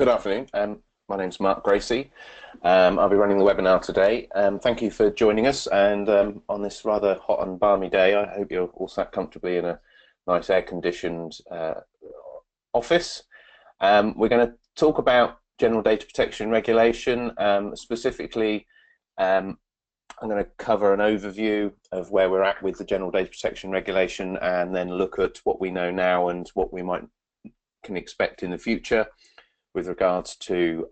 Good afternoon. My name's Mark Gracie. I'll be running the webinar today. Thank you for joining us, and on this rather hot and balmy day, I hope you're all sat comfortably in a nice air-conditioned office. We're going to talk about general data protection regulation. Specifically, I'm going to cover an overview of where we're at with the general data protection regulation, and then look at what we know now and what we can expect in the future with regards to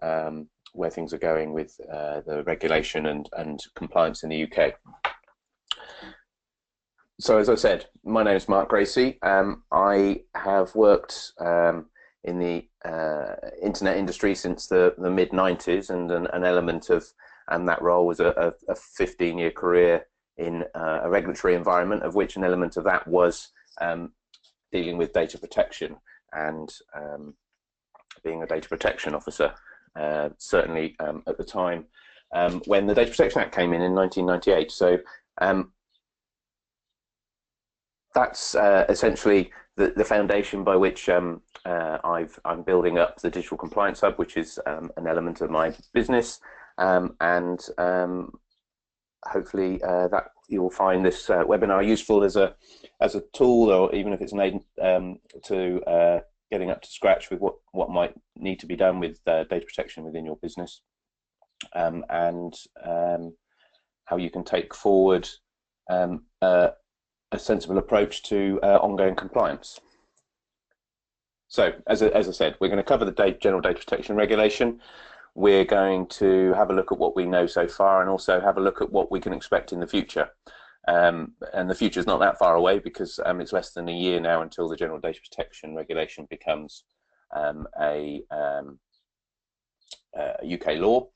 where things are going with the regulation and compliance in the UK. So as I said, my name is Mark Gracie. I have worked in the internet industry since the mid-90s, and an element of that role was a 15-year career in a regulatory environment, of which an element of that was dealing with data protection and being a data protection officer, certainly at the time when the Data Protection Act came in 1998. So that's essentially the foundation by which I'm building up the Digital Compliance Hub, which is an element of my business, and hopefully that you'll find this webinar useful as a tool, or even if it's an aid to getting up to scratch with what might need to be done with data protection within your business, and how you can take forward a sensible approach to ongoing compliance. So, as I said, we're going to cover the general data protection regulation. We're going to have a look at what we know so far, and also have a look at what we can expect in the future. And the future is not that far away, because it's less than a year now until the general data protection regulation becomes a UK law.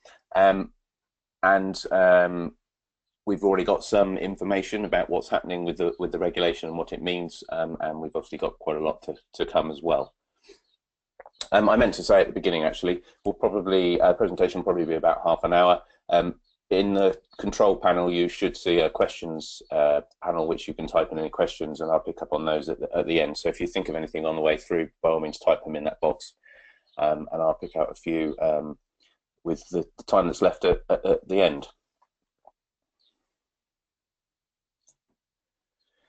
We've already got some information about what's happening with the regulation and what it means, and we've obviously got quite a lot to come as well. I meant to say at the beginning, actually, presentation will probably be about half an hour. In the control panel, you should see a questions panel, which you can type in any questions, and I'll pick up on those at the end. So if you think of anything on the way through, by all means, type them in that box, and I'll pick out a few with the time that's left at the end.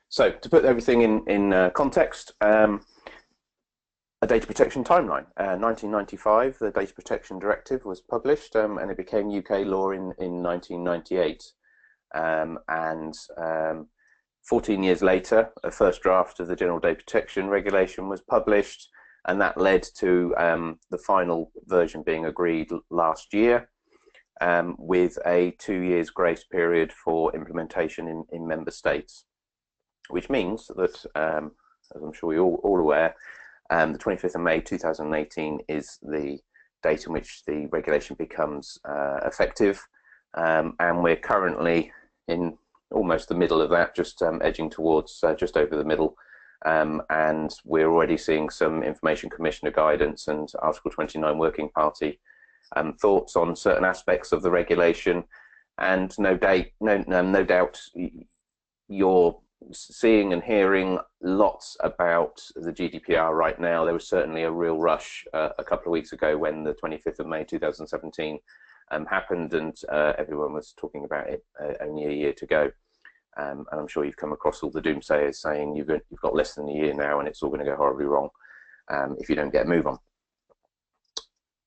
So to put everything in context, a data protection timeline. 1995, the Data Protection Directive was published, and it became UK law in 1998. 14 years later, a first draft of the General Data Protection Regulation was published, and that led to the final version being agreed last year, with a 2 years grace period for implementation in member states, which means that, as I'm sure you're all aware, the 25th of May 2018 is the date in which the regulation becomes effective, and we're currently in almost the middle of that, just edging towards just over the middle, and we're already seeing some Information Commissioner guidance and Article 29 Working Party thoughts on certain aspects of the regulation, and no doubt you're seeing and hearing lots about the GDPR right now. There was certainly a real rush a couple of weeks ago when the 25th of May 2017 happened, and everyone was talking about it only a year to go. And I'm sure you've come across all the doomsayers saying you've got less than a year now and it's all going to go horribly wrong if you don't get a move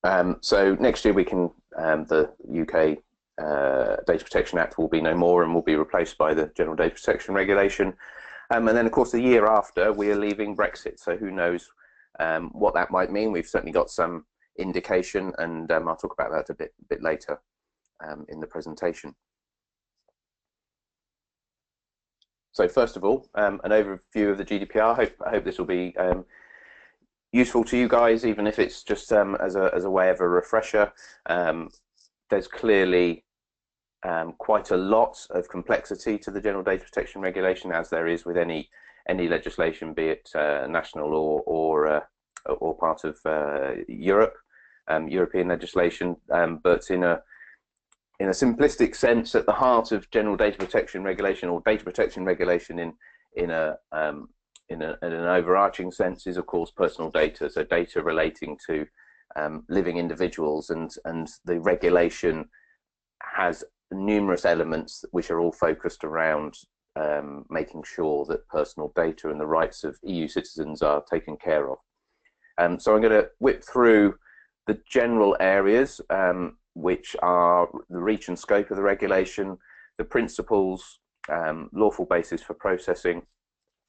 on. So next year the UK Data Protection Act will be no more and will be replaced by the General Data Protection Regulation. And then, of course, the year after, we are leaving Brexit. So who knows what that might mean. We've certainly got some indication, and I'll talk about that a bit later in the presentation. So first of all, an overview of the GDPR. I hope this will be useful to you guys, even if it's just as a way of a refresher. There's clearly quite a lot of complexity to the General Data Protection Regulation, as there is with any legislation, be it national or part of European legislation. But in a simplistic sense, at the heart of General Data Protection Regulation, or data protection regulation in an overarching sense, is of course personal data. So data relating to living individuals, and the regulation has numerous elements which are all focused around making sure that personal data and the rights of EU citizens are taken care of. So I'm going to whip through the general areas, which are the reach and scope of the regulation, the principles, lawful basis for processing,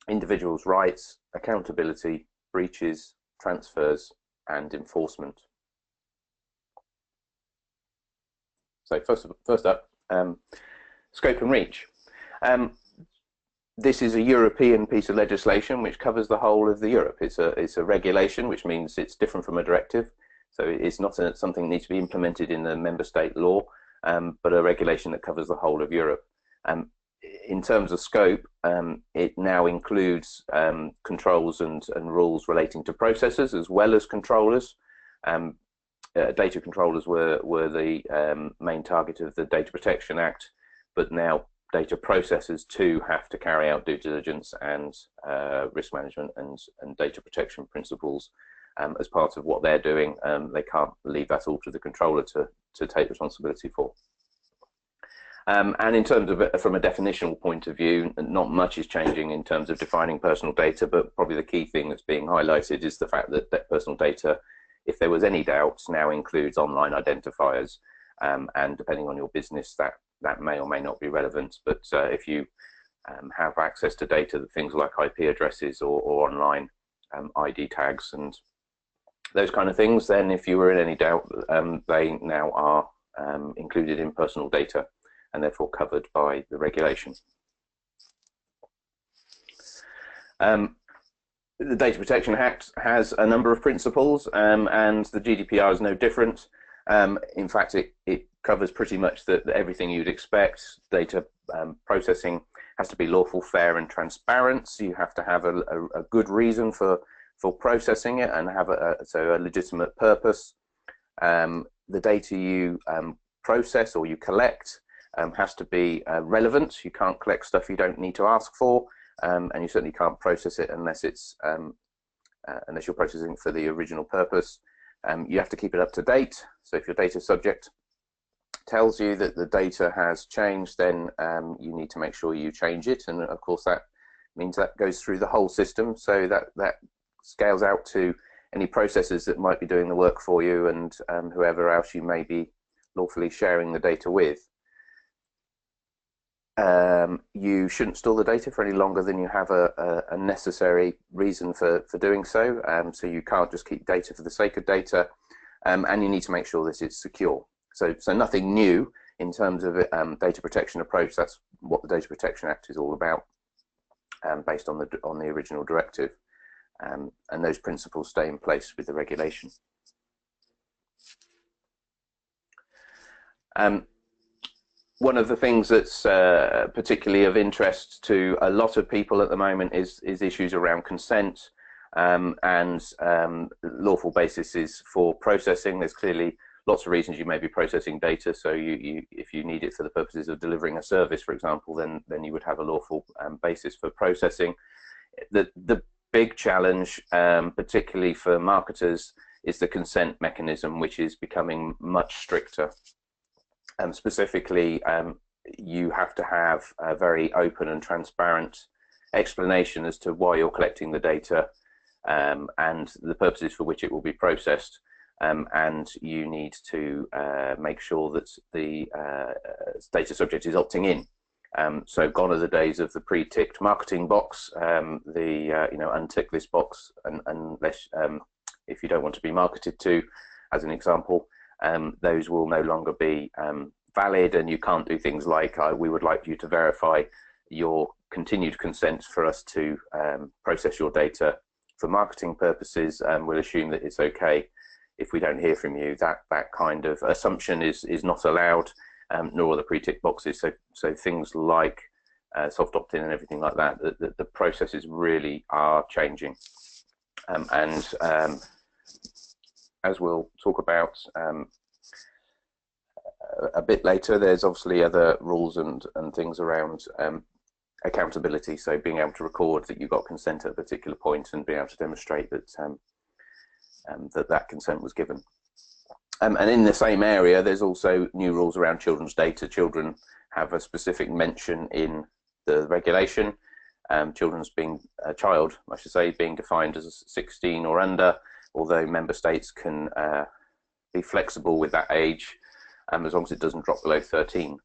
individuals' rights, accountability, breaches, transfers, and enforcement. So first up, scope and reach. This is a European piece of legislation which covers the whole of the Europe. It's a regulation, which means it's different from a directive. So it's not something that needs to be implemented in the member state law, but a regulation that covers the whole of Europe. In terms of scope, it now includes controls and rules relating to processors as well as controllers. Data controllers were the main target of the Data Protection Act, but now data processors too have to carry out due diligence and risk management and data protection principles as part of what they're doing. They can't leave that all to the controller to take responsibility for. And in terms of from a definitional point of view, not much is changing in terms of defining personal data, but probably the key thing that's being highlighted is the fact that personal data, if there was any doubt, now includes online identifiers, and depending on your business, that may or may not be relevant. But if you have access to data, things like IP addresses or online ID tags and those kind of things, then if you were in any doubt, they now are included in personal data and therefore covered by the regulation. The Data Protection Act has a number of principles, and the GDPR is no different. In fact, it covers pretty much everything you'd expect. Data processing has to be lawful, fair, and transparent. So you have to have a good reason for processing it and have a legitimate purpose. The data you process or you collect has to be relevant. You can't collect stuff you don't need to ask for, and you certainly can't process it unless it's unless you're processing for the original purpose. You have to keep it up to date. So if your data subject tells you that the data has changed, then you need to make sure you change it. And of course, that means that goes through the whole system. So that scales out to any processors that might be doing the work for you and whoever else you may be lawfully sharing the data with. You shouldn't store the data for any longer than you have a necessary reason for doing so. So you can't just keep data for the sake of data, and you need to make sure that it's secure. So nothing new in terms of data protection approach. That's what the Data Protection Act is all about, based on the original directive, and those principles stay in place with the regulation. One of the things that's particularly of interest to a lot of people at the moment is issues around consent and lawful basis for processing. There's clearly lots of reasons you may be processing data. So if you need it for the purposes of delivering a service, for example, then you would have a lawful basis for processing. The big challenge, particularly for marketers, is the consent mechanism, which is becoming much stricter. Specifically, you have to have a very open and transparent explanation as to why you're collecting the data and the purposes for which it will be processed. And you need to make sure that the data subject is opting in. So gone are the days of the pre-ticked marketing box, untick this box unless if you don't want to be marketed to, as an example. Those will no longer be valid, and you can't do things like we would like you to verify your continued consent for us to process your data for marketing purposes, and we'll assume that it's okay if we don't hear from you. That kind of assumption is not allowed, nor are the pre-tick boxes. So things like soft opt-in and everything like that, the processes really are changing, and as we'll talk about a bit later, there's obviously other rules and things around accountability. So being able to record that you got consent at a particular point and being able to demonstrate that that consent was given. And in the same area, there's also new rules around children's data. Children have a specific mention in the regulation. Children's being a child, I should say, being defined as 16 or under, although member states can be flexible with that age, as long as it doesn't drop below 13.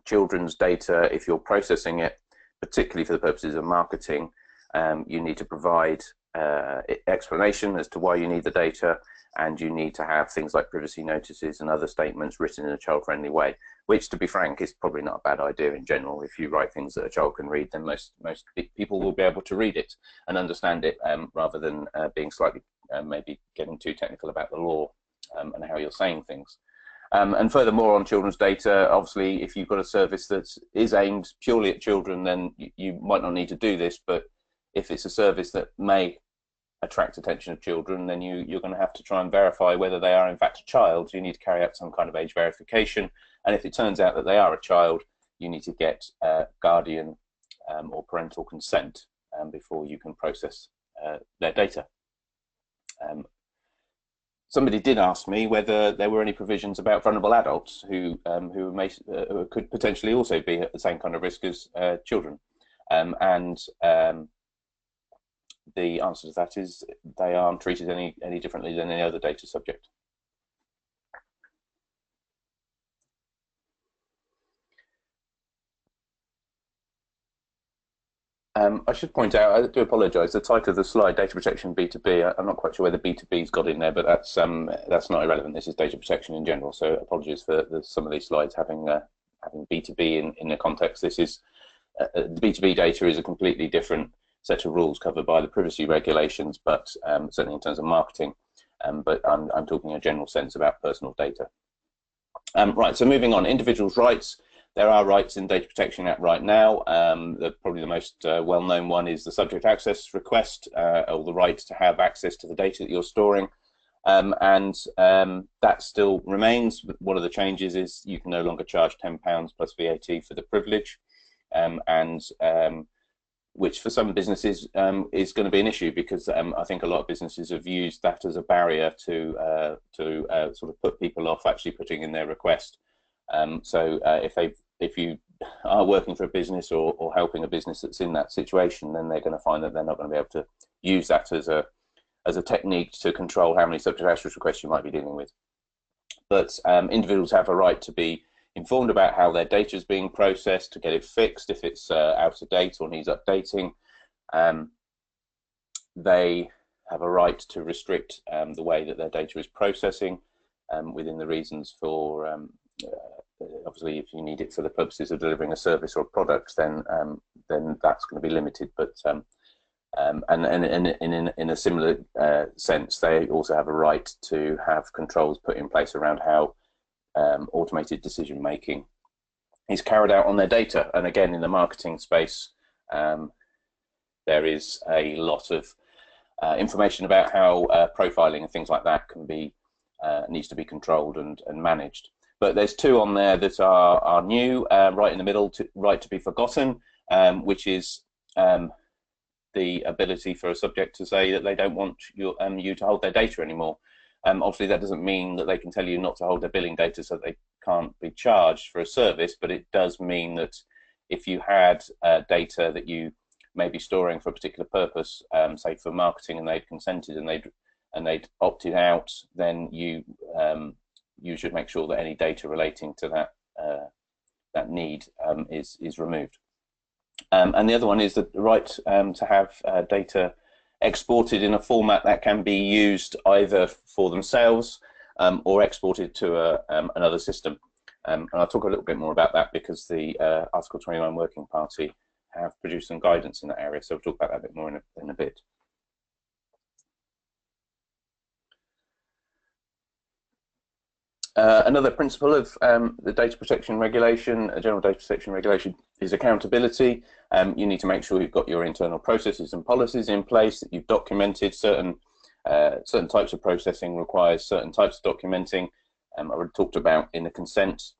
Children's data, if you're processing it, particularly for the purposes of marketing, you need to provide explanation as to why you need the data, and you need to have things like privacy notices and other statements written in a child-friendly way, which, to be frank, is probably not a bad idea in general. If you write things that a child can read, then most people will be able to read it and understand it, rather than being slightly maybe getting too technical about the law and how you're saying things. And furthermore, on children's data, obviously, if you've got a service that is aimed purely at children, then you might not need to do this. But if it's a service that may attract attention of children, then you're going to have to try and verify whether they are in fact a child. You need to carry out some kind of age verification. And if it turns out that they are a child, you need to get guardian or parental consent before you can process their data. Somebody did ask me whether there were any provisions about vulnerable adults who could potentially also be at the same kind of risk as children. The answer to that is they aren't treated any differently than any other data subject. I should point out, I do apologise, the title of the slide, Data Protection B2B, I'm not quite sure where the B2B's got in there, but that's not irrelevant. This is data protection in general, so apologies for some of these slides having B2B in the context. This is the B2B data is a completely different set of rules covered by the privacy regulations, but certainly in terms of marketing, but I'm talking in a general sense about personal data. Right, so moving on, individuals' rights. There are rights in Data Protection Act right now. Probably the most well-known one is the subject access request, or the right to have access to the data that you're storing. That still remains. One of the changes is you can no longer charge £10 plus VAT for the privilege, which for some businesses is going to be an issue, because I think a lot of businesses have used that as a barrier to sort of put people off actually putting in their request. So if you are working for a business or helping a business that's in that situation, then they're going to find that they're not going to be able to use that as a technique to control how many subject access requests you might be dealing with. But individuals have a right to be informed about how their data is being processed, to get it fixed if it's out of date or needs updating. They have a right to restrict the way that their data is processing within the reasons for obviously, if you need it for the purposes of delivering a service or a product, then that's going to be limited. But in a similar sense, they also have a right to have controls put in place around how automated decision making is carried out on their data. And again, in the marketing space, there is a lot of information about how profiling and things like that can be needs to be controlled and managed. But there's two on there that are new, right in the middle, right to be forgotten, which is the ability for a subject to say that they don't want you to hold their data anymore. Obviously, that doesn't mean that they can tell you not to hold their billing data so that they can't be charged for a service, but it does mean that if you had data that you may be storing for a particular purpose, say for marketing, and they'd consented and they'd opted out, then you should make sure that any data relating to that need is removed. And the other one is the right to have data exported in a format that can be used either for themselves or exported to another system. And I'll talk a little bit more about that because the Article 29 Working Party have produced some guidance in that area, so we'll talk about that a bit more in a bit. Another principle of the data protection regulation, a general data protection regulation, is accountability. You need to make sure you've got your internal processes and policies in place, that you've documented certain types of processing requires certain types of documenting. I already talked about in the consent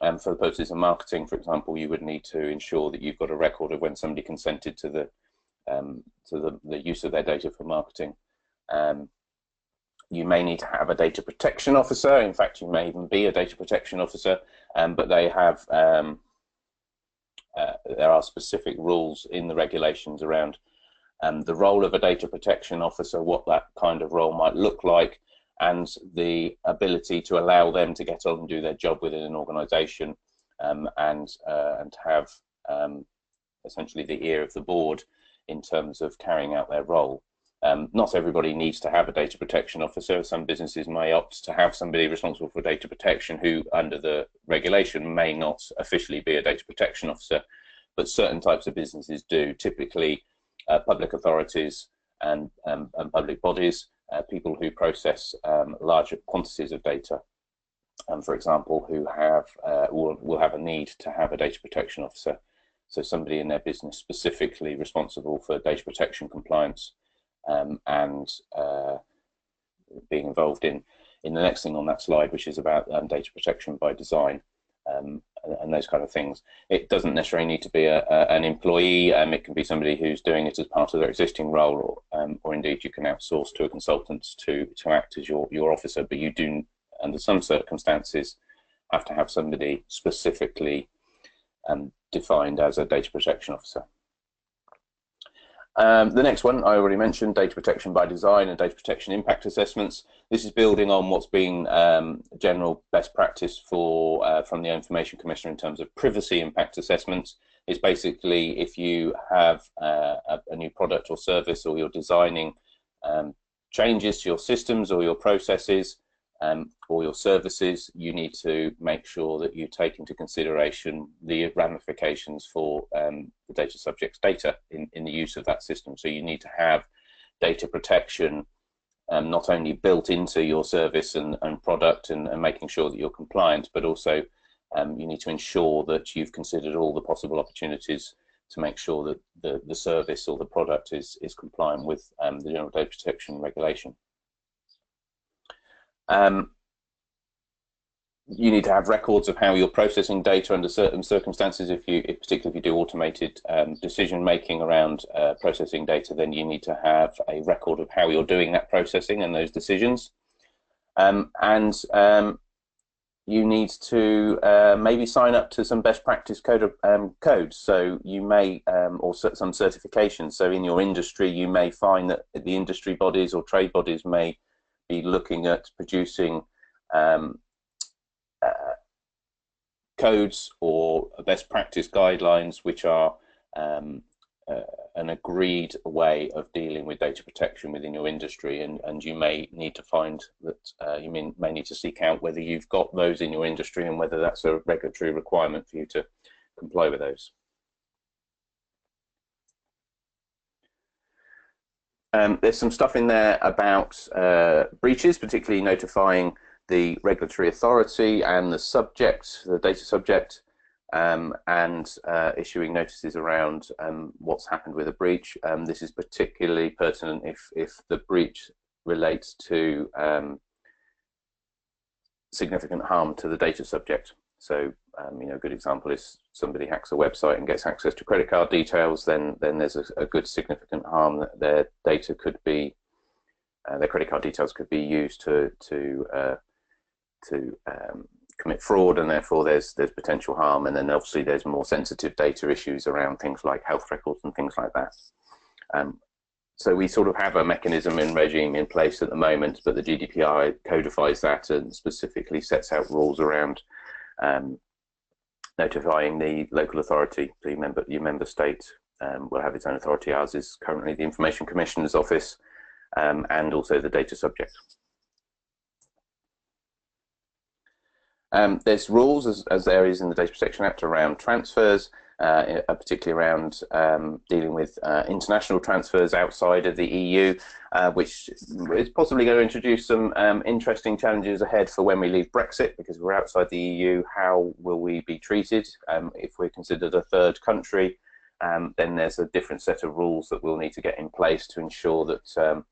for the purposes of marketing, for example, you would need to ensure that you've got a record of when somebody consented to the use of their data for marketing. You may need to have a data protection officer. In fact, you may even be a data protection officer, but they have there are specific rules in the regulations around the role of a data protection officer, what that kind of role might look like, and the ability to allow them to get on and do their job within an organisation, and have essentially the ear of the board in terms of carrying out their role. Not everybody needs to have a data protection officer. Some businesses may opt to have somebody responsible for data protection who, under the regulation, may not officially be a data protection officer, but certain types of businesses do. Typically, public authorities and public bodies, people who process larger quantities of data, for example, who have will have a need to have a data protection officer. So somebody in their business specifically responsible for data protection compliance, and being involved in the next thing on that slide, which is about data protection by design, and those kind of things. It doesn't necessarily need to be an employee. It can be somebody who's doing it as part of their existing role, or indeed you can outsource to a consultant to act as your officer, but you do, under some circumstances, have to have somebody specifically defined as a data protection officer. The next one I already mentioned, data protection by design and data protection impact assessments. This is building on what's been general best practice for from the Information Commissioner in terms of privacy impact assessments. It's basically if you have a new product or service, or you're designing changes to your systems or your processes or your services, you need to make sure that you take into consideration the ramifications for the data subject's data in the use of that system. So you need to have data protection not only built into your service and product and making sure that you're compliant, but also you need to ensure that you've considered all the possible opportunities to make sure that the service or the product is compliant with the General Data Protection Regulation. You need to have records of how you're processing data under certain circumstances. Particularly if you do automated decision making around processing data, then you need to have a record of how you're doing that processing and those decisions. You need to maybe sign up to some best practice codes. So you may, or some certifications. So in your industry, you may find that the industry bodies or trade bodies may be looking at producing codes or best practice guidelines, which are an agreed way of dealing with data protection within your industry, and you may need to find that you may need to seek out whether you've got those in your industry and whether that's a regulatory requirement for you to comply with those. There's some stuff in there about breaches, particularly notifying the regulatory authority and the subject, the data subject, and issuing notices around what's happened with a breach. This is particularly pertinent if the breach relates to significant harm to the data subject. So, a good example is somebody hacks a website and gets access to credit card details. Then there's a good significant harm that their data could be, their credit card details could be used to commit fraud, and therefore there's potential harm. And then obviously there's more sensitive data issues around things like health records and things like that. So we sort of have a mechanism and regime in place at the moment, but the GDPR codifies that and specifically sets out rules around notifying the local authority. Your member state will have its own authority. Ours is currently the Information Commissioner's Office, and also the data subject. There's rules, as there is in the Data Protection Act, around transfers, particularly around dealing with international transfers outside of the EU, which is possibly going to introduce some interesting challenges ahead for when we leave Brexit, because we're outside the EU. How will we be treated if we're considered a third country? Then there's a different set of rules that we'll need to get in place to ensure that,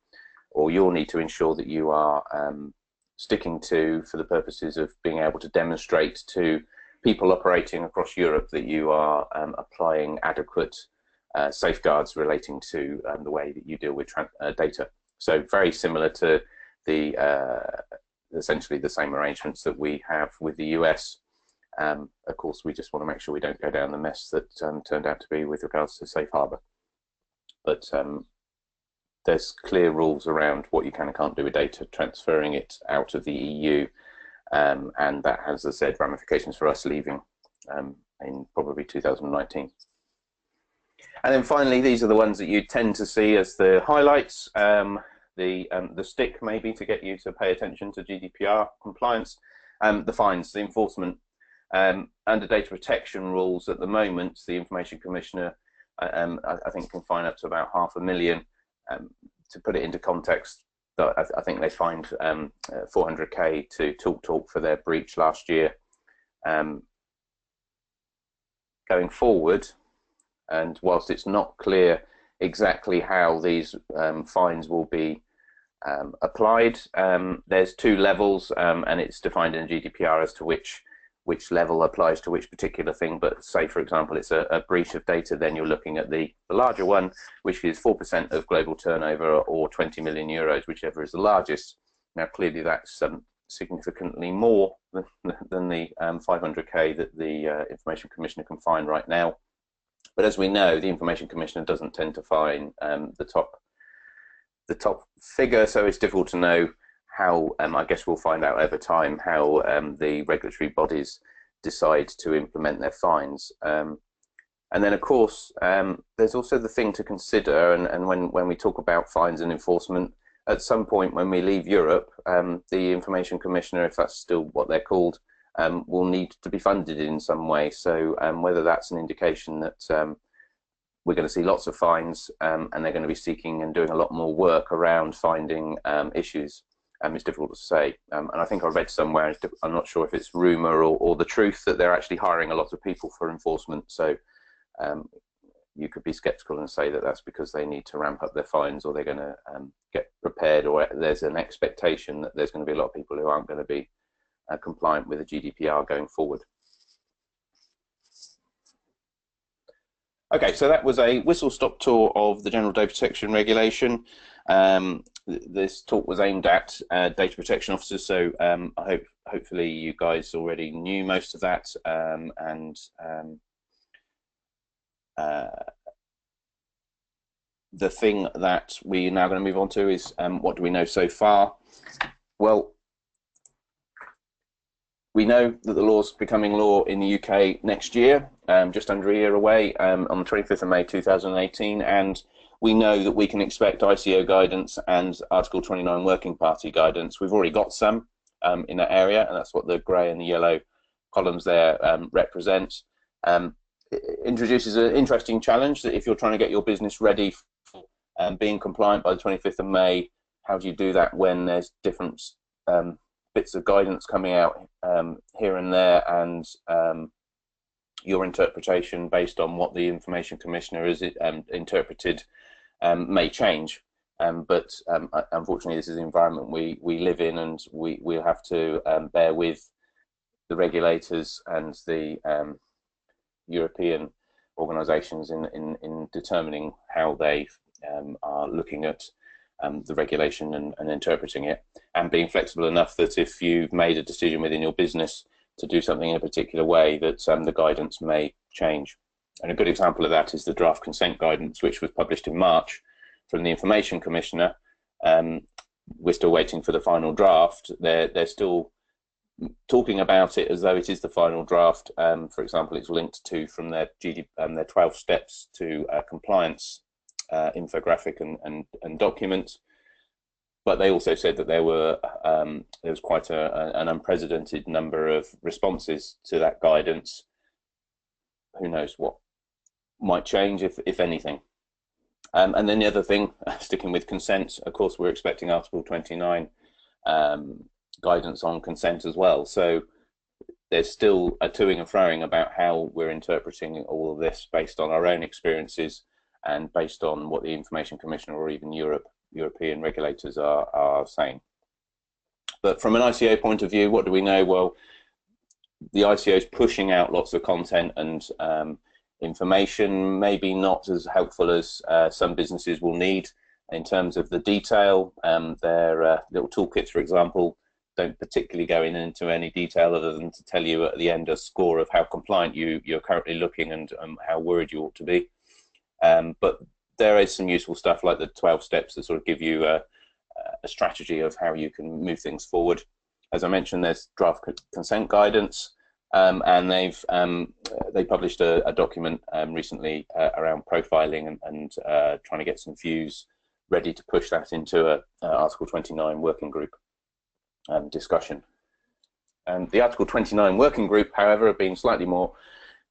or you'll need to ensure that you are sticking to, for the purposes of being able to demonstrate to people operating across Europe that you are applying adequate safeguards relating to the way that you deal with data. So very similar to the essentially the same arrangements that we have with the US. Of course, we just want to make sure we don't go down the mess that turned out to be with regards to safe harbour. But there's clear rules around what you can and can't do with data, transferring it out of the EU, and that has, as I said, ramifications for us leaving in probably 2019. And then finally, these are the ones that you tend to see as the highlights. The stick maybe to get you to pay attention to GDPR compliance, the fines, the enforcement. Under data protection rules at the moment, the Information Commissioner I think can fine up to about $500,000. To put it into context, I think they fined 400k to TalkTalk for their breach last year. Going forward, and whilst it's not clear exactly how these fines will be applied, there's two levels, and it's defined in GDPR as to which level applies to which particular thing. But say, for example, it's a breach of data, then you're looking at the larger one, which is 4% of global turnover, or 20 million euros, whichever is the largest. Now, clearly that's significantly more than the 500k that the Information Commissioner can fine right now. But as we know, the Information Commissioner doesn't tend to fine the top figure, so it's difficult to know how, I guess we'll find out over time, how the regulatory bodies decide to implement their fines. And then, of course, there's also the thing to consider, and when we talk about fines and enforcement, at some point when we leave Europe, the Information Commissioner, if that's still what they're called, will need to be funded in some way. So whether that's an indication that we're going to see lots of fines, and they're going to be seeking and doing a lot more work around finding issues, it's difficult to say. And I think I read somewhere, I'm not sure if it's rumour or the truth, that they're actually hiring a lot of people for enforcement. So you could be sceptical and say that that's because they need to ramp up their fines, or they're going to get prepared, or there's an expectation that there's going to be a lot of people who aren't going to be compliant with the GDPR going forward. Okay, so that was a whistle-stop tour of the General Data Protection Regulation. This talk was aimed at data protection officers, so hopefully you guys already knew most of that, the thing that we're now going to move on to is what do we know so far? Well, we know that the law's becoming law in the UK next year, just under a year away, on the 25th of May 2018, and we know that we can expect ICO guidance and Article 29 Working Party guidance. We've already got some in that area, and that's what the grey and the yellow columns there represent. It introduces an interesting challenge that if you're trying to get your business ready for being compliant by the 25th of May, how do you do that when there's different bits of guidance coming out here and there, and your interpretation based on what the Information Commissioner has interpreted may change. But unfortunately, this is the environment we live in, and we'll have to bear with the regulators and the European organisations in determining how they are looking at the regulation and interpreting it, and being flexible enough that if you've made a decision within your business to do something in a particular way, that the guidance may change. And a good example of that is the draft consent guidance, which was published in March from the Information Commissioner. We're still waiting for the final draft. They're still talking about it as though it is the final draft. For example, it's linked to from their 12 steps to compliance infographic and document. But they also said that there was quite an unprecedented number of responses to that guidance. Who knows what might change, if anything. And then the other thing, sticking with consent, of course, we're expecting Article 29 guidance on consent as well. So there's still a toing and froing about how we're interpreting all of this based on our own experiences and based on what the Information Commissioner or even European regulators are saying. But from an ICO point of view, what do we know? Well, the ICO is pushing out lots of content and information, maybe not as helpful as some businesses will need. In terms of the detail, their little toolkits, for example, don't particularly go into any detail other than to tell you at the end a score of how compliant you're currently looking and how worried you ought to be. But there is some useful stuff like the 12 steps that sort of give you a strategy of how you can move things forward. As I mentioned, there's draft consent guidance, and they published a document recently around profiling and trying to get some views ready to push that into a Article 29 working group discussion. The Article 29 working group, however, have been slightly more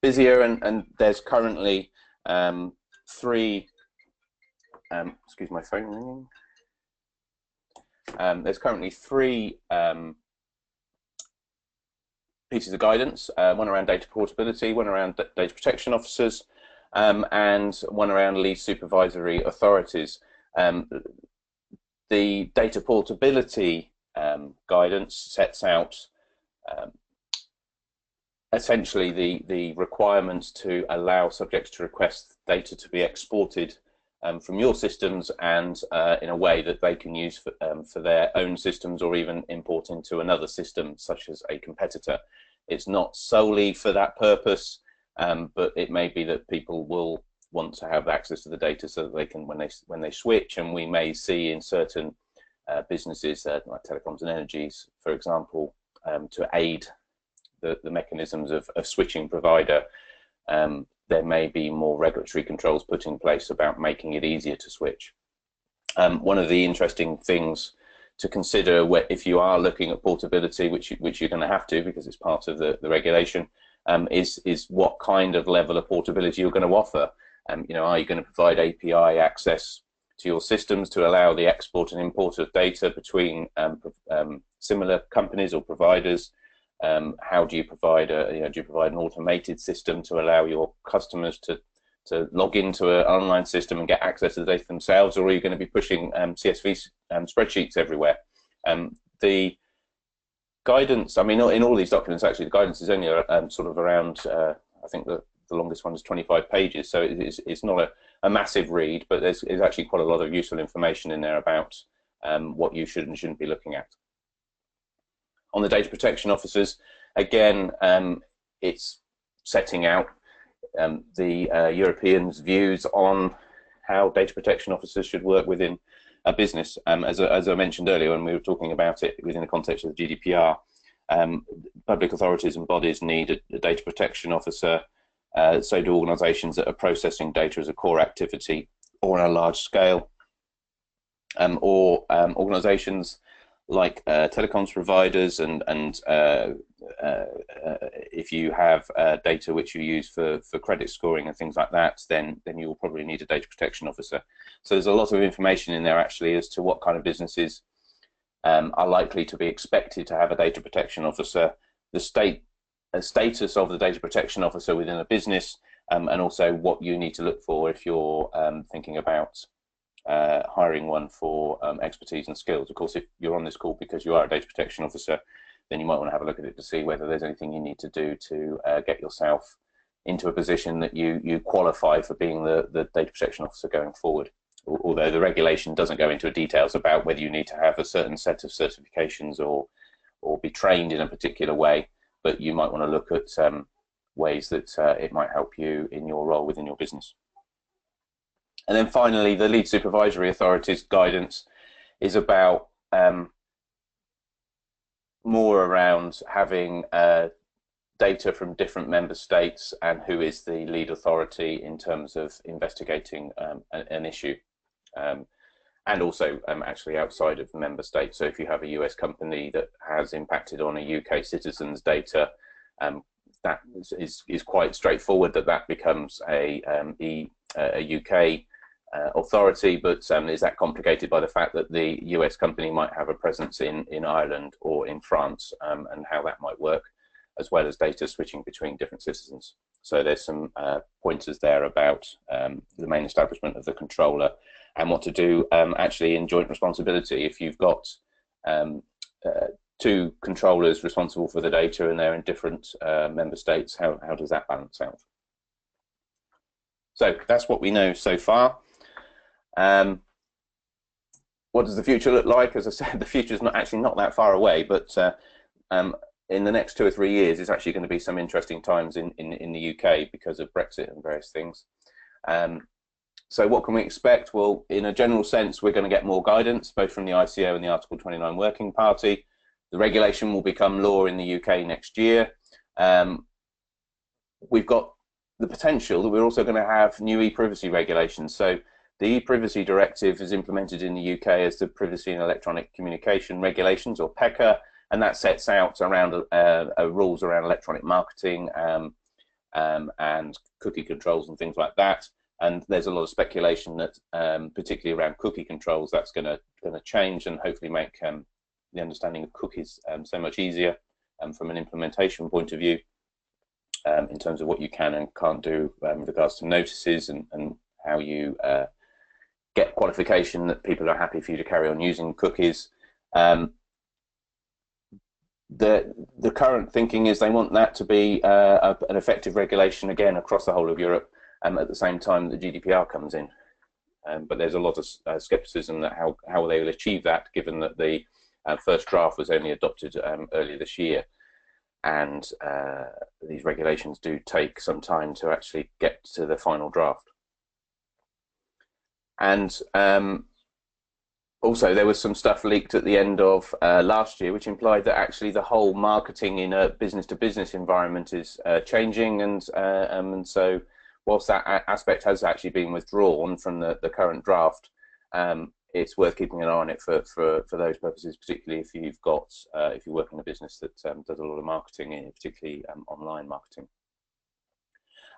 busier, and there's currently three. Excuse my phone ringing. There's currently three pieces of guidance, one around data portability, one around data protection officers, and one around lead supervisory authorities. The data portability guidance sets out essentially the requirements to allow subjects to request data to be exported from your systems and in a way that they can use for their own systems, or even import into another system such as a competitor. It's not solely for that purpose, but it may be that people will want to have access to the data so that they can, when they switch, and we may see in certain businesses like telecoms and energies, for example, to aid the mechanisms of switching provider, there may be more regulatory controls put in place about making it easier to switch. One of the interesting things to consider if you are looking at portability, which you're going to have to because it's part of the regulation, is what kind of level of portability you're going to offer. You know, are you going to provide API access to your systems to allow the export and import of data between similar companies or providers? How do you provide do you provide an automated system to allow your customers to log into an online system and get access to the data themselves, or are you going to be pushing CSV spreadsheets everywhere? The guidance, I mean, in all these documents, actually, the guidance is only sort of around, I think the longest one is 25 pages, so it's not a massive read, but there's actually quite a lot of useful information in there about what you should and shouldn't be looking at. On the data protection officers, again, it's setting out the Europeans' views on how data protection officers should work within a business. As I mentioned earlier when we were talking about it within the context of the GDPR, public authorities and bodies need a data protection officer, so do organisations that are processing data as a core activity or on a large scale, or organisations like telecoms providers, and if you have data which you use for credit scoring and things like that, then you will probably need a data protection officer. So there's a lot of information in there actually as to what kind of businesses are likely to be expected to have a data protection officer, the status of the data protection officer within a business, and also what you need to look for if you're thinking about hiring one for expertise and skills. Of course, if you're on this call because you are a data protection officer, then you might want to have a look at it to see whether there's anything you need to do to get yourself into a position that you qualify for being the data protection officer going forward. Although the regulation doesn't go into details about whether you need to have a certain set of certifications or be trained in a particular way, but you might want to look at ways that it might help you in your role within your business. And then finally, the lead supervisory authorities guidance is about more around having data from different member states and who is the lead authority in terms of investigating an issue, and also actually outside of the member states. So if you have a US company that has impacted on a UK citizen's data, that is quite straightforward that becomes a UK authority, but is that complicated by the fact that the US company might have a presence in Ireland or in France, and how that might work, as well as data switching between different citizens. So there's some pointers there about the main establishment of the controller and what to do actually in joint responsibility. If you've got two controllers responsible for the data and they're in different member states, how does that balance out? So that's what we know so far. what does the future look like? As I said, the future is not that far away, but um, in the next 2 or 3 years, it's actually going to be some interesting times in the UK because of Brexit and various things. So what can we expect? Well, in a general sense, we're going to get more guidance, both from the ICO and the Article 29 Working Party. The regulation will become law in the UK next year. We've got the potential that we're also going to have new e-privacy regulations. So the e-privacy directive is implemented in the UK as the Privacy and Electronic Communication Regulations, or PECA, and that sets out around rules around electronic marketing and cookie controls and things like that. And there's a lot of speculation that, particularly around cookie controls, that's going to change and hopefully make the understanding of cookies so much easier from an implementation point of view, in terms of what you can and can't do with regards to notices and how you get qualification that people are happy for you to carry on using cookies. The current thinking is they want that to be an effective regulation again across the whole of Europe at the same time that GDPR comes in. But there's a lot of skepticism that how they will achieve that, given that the first draft was only adopted earlier this year, and these regulations do take some time to actually get to the final draft. And also, there was some stuff leaked at the end of last year, which implied that actually the whole marketing in a business-to-business environment is changing, and so whilst that aspect has actually been withdrawn from the current draft, it's worth keeping an eye on it for those purposes, particularly if you work in a business that does a lot of marketing, particularly online marketing.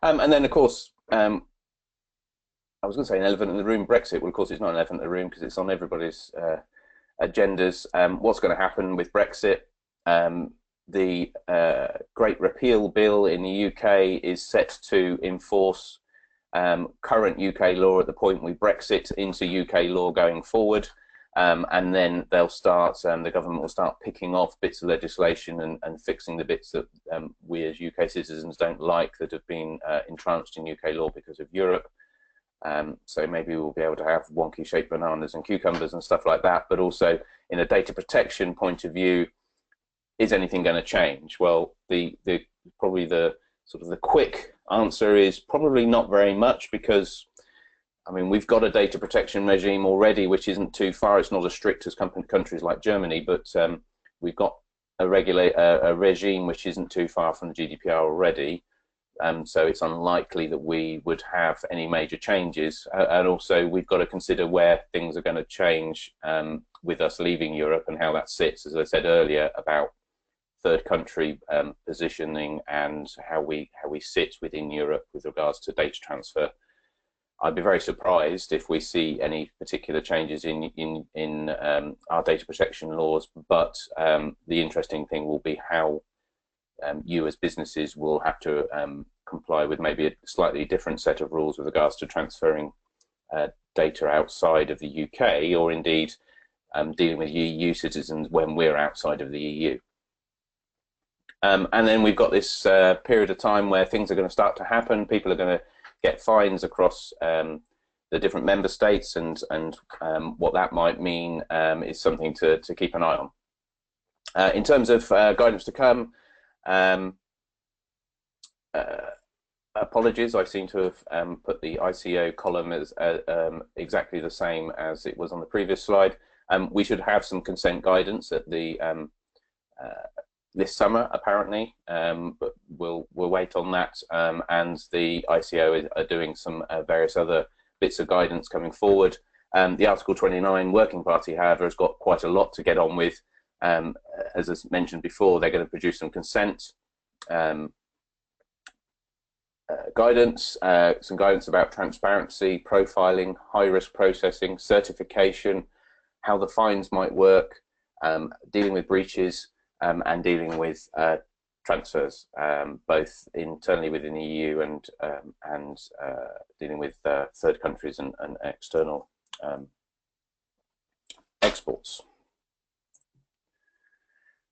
And then, of course, I was going to say an elephant in the room, Brexit. Well, of course, it's not an elephant in the room because it's on everybody's agendas. What's going to happen with Brexit? The Great Repeal Bill in the UK is set to enforce current UK law at the point we Brexit into UK law going forward. And then they'll start, the government will start picking off bits of legislation and fixing the bits that we as UK citizens don't like that have been entranced in UK law because of Europe. So maybe we'll be able to have wonky shaped bananas and cucumbers and stuff like that, but also in a data protection point of view, is anything going to change? Well, probably the sort of the quick answer is probably not very much, because I mean, we've got a data protection regime already, which isn't too far. It's not as strict as countries like Germany, but we've got a regime which isn't too far from the GDPR already. So it's unlikely that we would have any major changes. And also, we've got to consider where things are going to change with us leaving Europe and how that sits, as I said earlier, about third country positioning and how we sit within Europe with regards to data transfer. I'd be very surprised if we see any particular changes in our data protection laws, but the interesting thing will be how you as businesses will have to comply with maybe a slightly different set of rules with regards to transferring data outside of the UK, or indeed dealing with EU citizens when we're outside of the EU. And then we've got this period of time where things are going to start to happen. People are going to get fines across the different member states, and what that might mean is something to keep an eye on. In terms of guidance to come, apologies, I seem to have put the ICO column as exactly the same as it was on the previous slide. We should have some consent guidance at the this summer, apparently, but we'll wait on that. And the ICO are doing some various other bits of guidance coming forward. The Article 29 Working Party, however, has got quite a lot to get on with. As I mentioned before, they're going to produce some consent guidance, some guidance about transparency, profiling, high-risk processing, certification, how the fines might work, dealing with breaches, and dealing with transfers, both internally within the EU and dealing with third countries and external exports.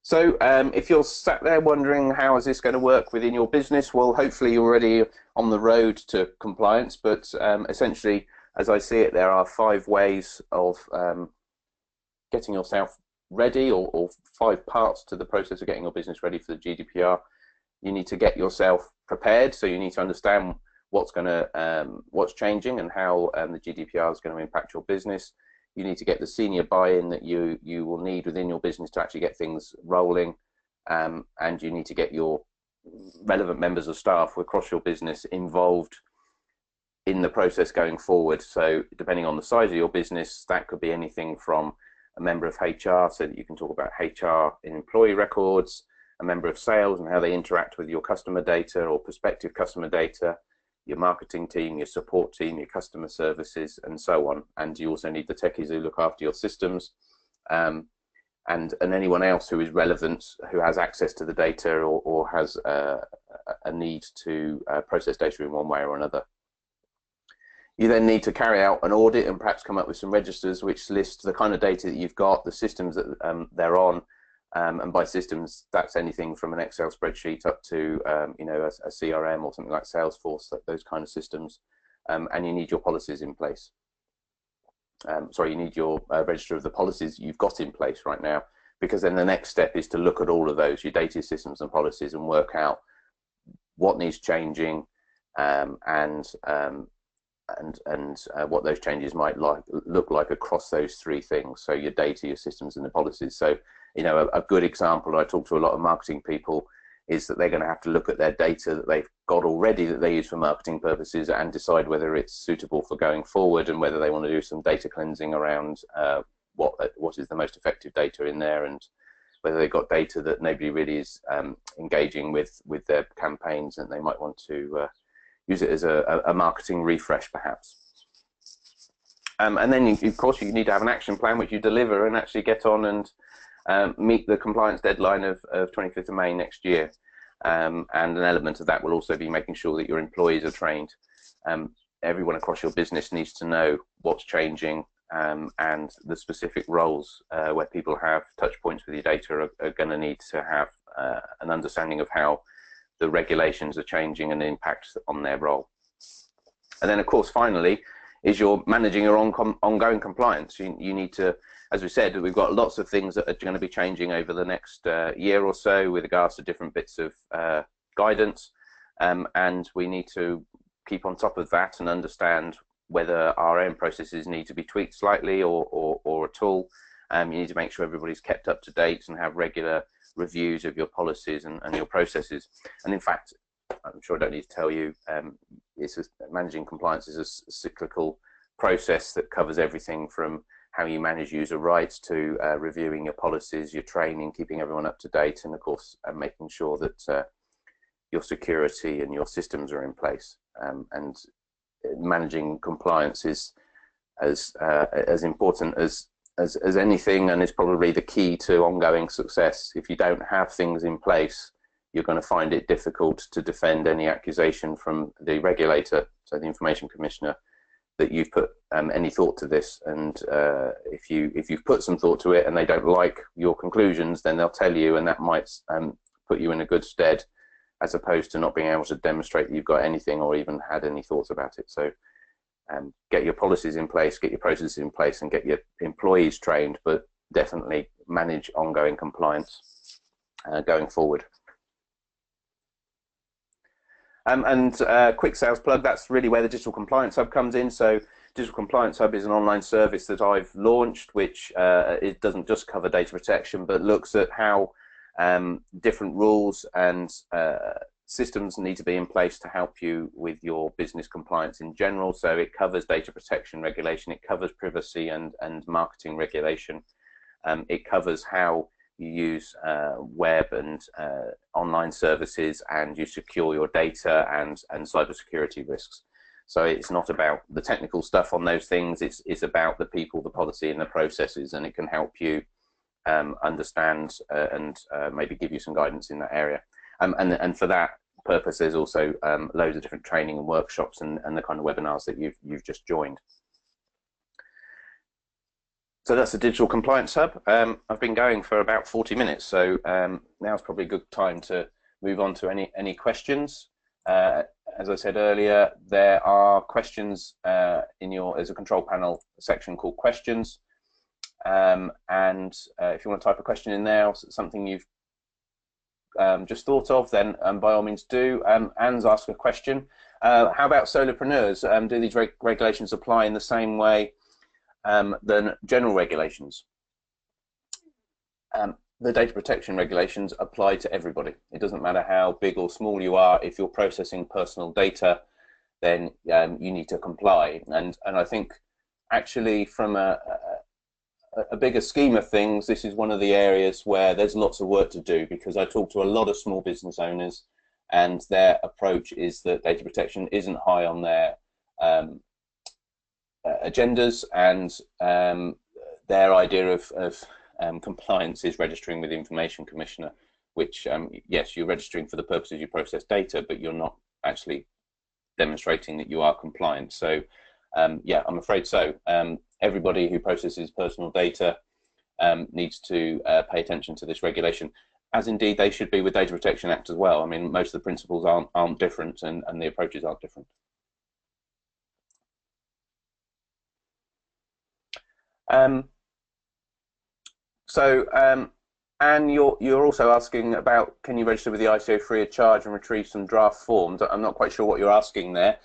So if you're sat there wondering how is this going to work within your business, well, hopefully you're already on the road to compliance, but essentially, as I see it, there are 5 ways of getting yourself ready, or 5 parts to the process of getting your business ready for the GDPR. You need to get yourself prepared, so you need to understand what's changing and how the GDPR is going to impact your business. You need to get the senior buy-in that you will need within your business to actually get things rolling, and you need to get your relevant members of staff across your business involved in the process going forward. So depending on the size of your business, that could be anything from a member of HR, so that you can talk about HR in employee records, a member of sales and how they interact with your customer data or prospective customer data, your marketing team, your support team, your customer services, and so on. And you also need the techies who look after your systems, and anyone else who is relevant, who has access to the data, or has a need to process data in one way or another. You then need to carry out an audit and perhaps come up with some registers which list the kind of data that you've got, the systems that they're on, and by systems, that's anything from an Excel spreadsheet up to you know, a CRM or something like Salesforce, those kind of systems. And you need your policies in place. Sorry, you need your register of the policies you've got in place right now, because then the next step is to look at all of those, your data systems and policies, and work out what needs changing, and what those changes might look like across those 3 things. So your data, your systems, and the policies. So, you know, a good example, I talk to a lot of marketing people, is that they're going to have to look at their data that they've got already that they use for marketing purposes and decide whether it's suitable for going forward, and whether they want to do some data cleansing around what is the most effective data in there, and whether they've got data that nobody really is engaging with their campaigns, and they might want to use it as a marketing refresh perhaps. And then of course you need to have an action plan which you deliver and actually get on and meet the compliance deadline of 25th of May next year. And an element of that will also be making sure that your employees are trained. Everyone across your business needs to know what's changing, and the specific roles where people have touch points with your data are going to need to have an understanding of how the regulations are changing and the impact on their role. And then of course finally is you're managing your ongoing compliance. You need to, as we said, we've got lots of things that are going to be changing over the next year or so with regards to different bits of guidance, and we need to keep on top of that and understand whether our own processes need to be tweaked slightly or at all. You need to make sure everybody's kept up to date and have regular reviews of your policies and your processes. And in fact, I'm sure I don't need to tell you, managing compliance is a cyclical process that covers everything from how you manage user rights to reviewing your policies, your training, keeping everyone up to date, and of course making sure that your security and your systems are in place. And managing compliance is as important as anything, and is probably the key to ongoing success. If you don't have things in place, you're going to find it difficult to defend any accusation from the regulator, so the Information Commissioner, that you've put any thought to this. And if you've put some thought to it and they don't like your conclusions, then they'll tell you, and that might put you in a good stead, as opposed to not being able to demonstrate that you've got anything or even had any thoughts about it. So get your policies in place, get your processes in place, and get your employees trained, but definitely manage ongoing compliance going forward. And quick sales plug, that's really where the Digital Compliance Hub comes in. So Digital Compliance Hub is an online service that I've launched, which it doesn't just cover data protection, but looks at how different rules and systems need to be in place to help you with your business compliance in general. So it covers data protection regulation, it covers privacy and marketing regulation, it covers how you use web and online services, and you secure your data and cybersecurity risks. So it's not about the technical stuff on those things, it's about the people, the policy, and the processes, and it can help you understand and maybe give you some guidance in that area. And for that purpose, there's also loads of different training and workshops and the kind of webinars that you've just joined. So that's the Digital Compliance Hub. I've been going for about 40 minutes, so now's probably a good time to move on to any questions. As I said earlier, there are questions there's a control panel section called questions. And if you want to type a question in there, or something you've just thought of, then by all means do. Anne's asked a question. How about solopreneurs? Do these regulations apply in the same way than general regulations? The data protection regulations apply to everybody. It doesn't matter how big or small you are. If you're processing personal data, then you need to comply. And I think actually from a bigger scheme of things, this is one of the areas where there's lots of work to do, because I talk to a lot of small business owners and their approach is that data protection isn't high on their agendas, and their idea of compliance is registering with the Information Commissioner, which yes, you're registering for the purposes you process data, but you're not actually demonstrating that you are compliant. So yeah, I'm afraid so. Everybody who processes personal data needs to pay attention to this regulation, as indeed they should be with Data Protection Act as well. I mean, most of the principles aren't different, and the approaches aren't different. And you're also asking about, can you register with the ICO free of charge and retrieve some draft forms? I'm not quite sure what you're asking there.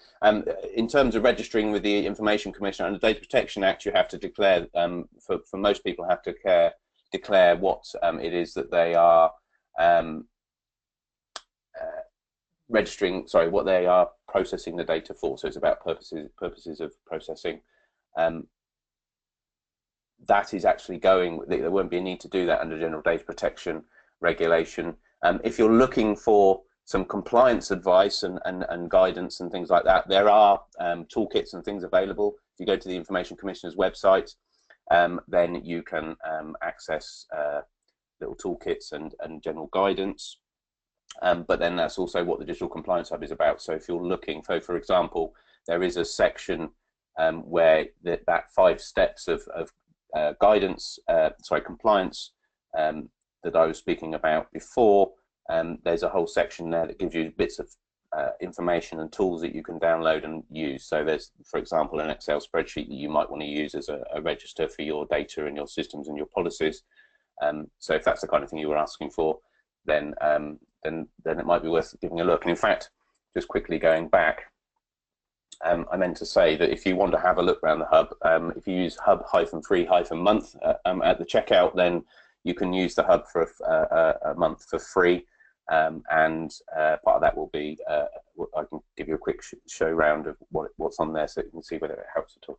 In terms of registering with the Information Commissioner under the Data Protection Act, you have to declare, for most people, have to declare what it is that they are registering, sorry, what they are processing the data for. So it's about purposes of processing. That is actually going, there won't be a need to do that under general data protection regulation. If you're looking for some compliance advice and guidance and things like that, there are toolkits and things available. If you go to the Information Commissioner's website, then you can access little toolkits and general guidance. But then that's also what the Digital Compliance Hub is about. So if you're looking for example, there is a section where that 5 steps of guidance, compliance that I was speaking about before, there's a whole section there that gives you bits of information and tools that you can download and use. So there's, for example, an Excel spreadsheet that you might want to use as a register for your data and your systems and your policies. So if that's the kind of thing you were asking for, then it might be worth giving a look. And in fact, just quickly going back, I meant to say that if you want to have a look around the hub, if you use hub-free-month at the checkout, then you can use the hub for a month for free, and part of that will be, I can give you a quick show round of what's on there so you can see whether it helps at all.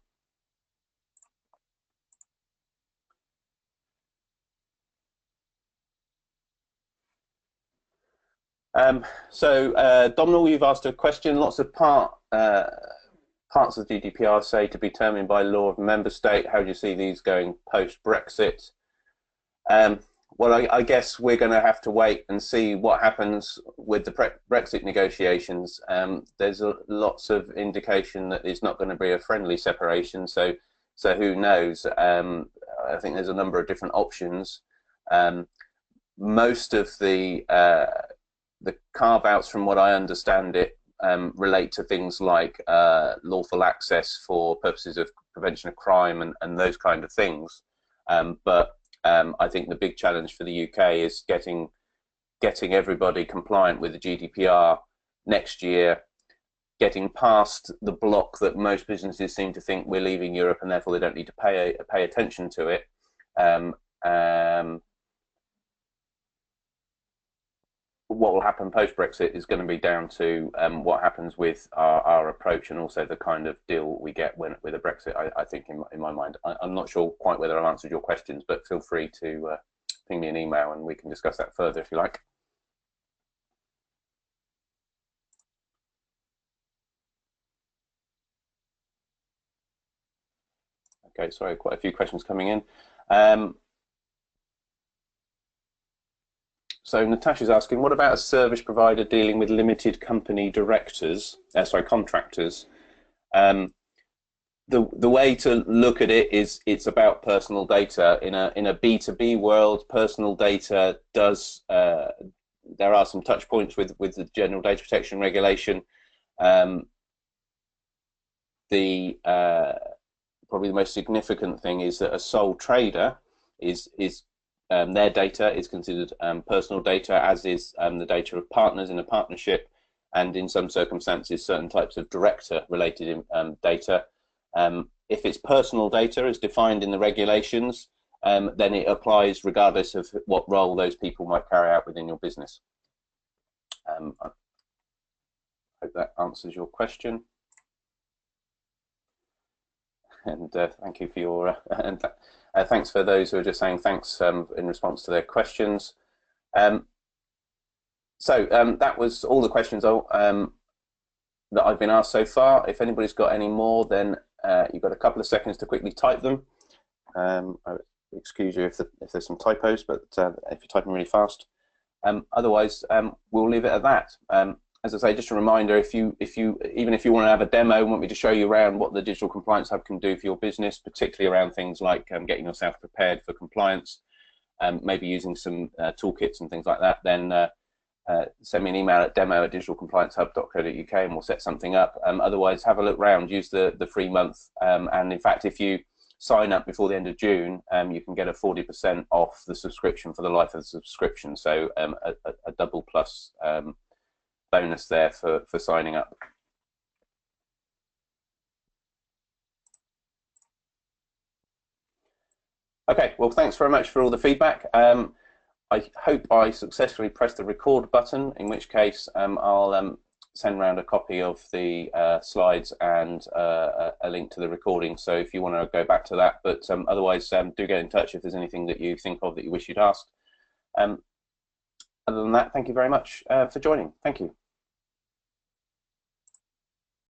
Domhnall, you've asked a question. Lots of parts of the GDPR say to be determined by law of member state. How do you see these going post-Brexit? Well, I guess we're going to have to wait and see what happens with the Brexit negotiations. There's lots of indication that it's not going to be a friendly separation, so who knows? I think there's a number of different options. Most of the carve-outs, from what I understand it, relate to things like lawful access for purposes of prevention of crime and those kind of things. But I think the big challenge for the UK is getting everybody compliant with the GDPR next year, getting past the block that most businesses seem to think we're leaving Europe and therefore they don't need to pay attention to it. What will happen post-Brexit is going to be down to what happens with our approach and also the kind of deal we get with a Brexit. I think in my mind, I'm not sure quite whether I've answered your questions, but feel free to ping me an email and we can discuss that further if you like. Okay, sorry, quite a few questions coming in. So Natasha's asking, what about a service provider dealing with limited company directors, contractors? The way to look at it is it's about personal data. In a B2B world, personal data does, there are some touch points with the general data protection regulation. The probably the most significant thing is that a sole trader is their data is considered personal data, as is the data of partners in a partnership, and in some circumstances certain types of director related data. If it's personal data as defined in the regulations, then it applies regardless of what role those people might carry out within your business. I hope that answers your question. And thank you for your and thanks for those who are just saying thanks in response to their questions. That was all the questions that I've been asked so far. If anybody's got any more, then you've got a couple of seconds to quickly type them. I excuse you if there's some typos, but if you're typing really fast. Otherwise, we'll leave it at that. As I say, just a reminder, even if you want to have a demo and want me to show you around what the Digital Compliance Hub can do for your business, particularly around things like getting yourself prepared for compliance, maybe using some toolkits and things like that, then send me an email at demo@digitalcompliancehub.co.uk and we'll set something up. Otherwise, have a look around, use the free month, and in fact, if you sign up before the end of June, you can get a 40% off the subscription for the life of the subscription. So a double plus bonus there for signing up. Okay, well, thanks very much for all the feedback. I hope I successfully pressed the record button, in which case I'll send around a copy of the slides and a link to the recording, so if you want to go back to that. But otherwise, do get in touch if there's anything that you think of that you wish you'd asked. Other than that, thank you very much for joining. Thank you.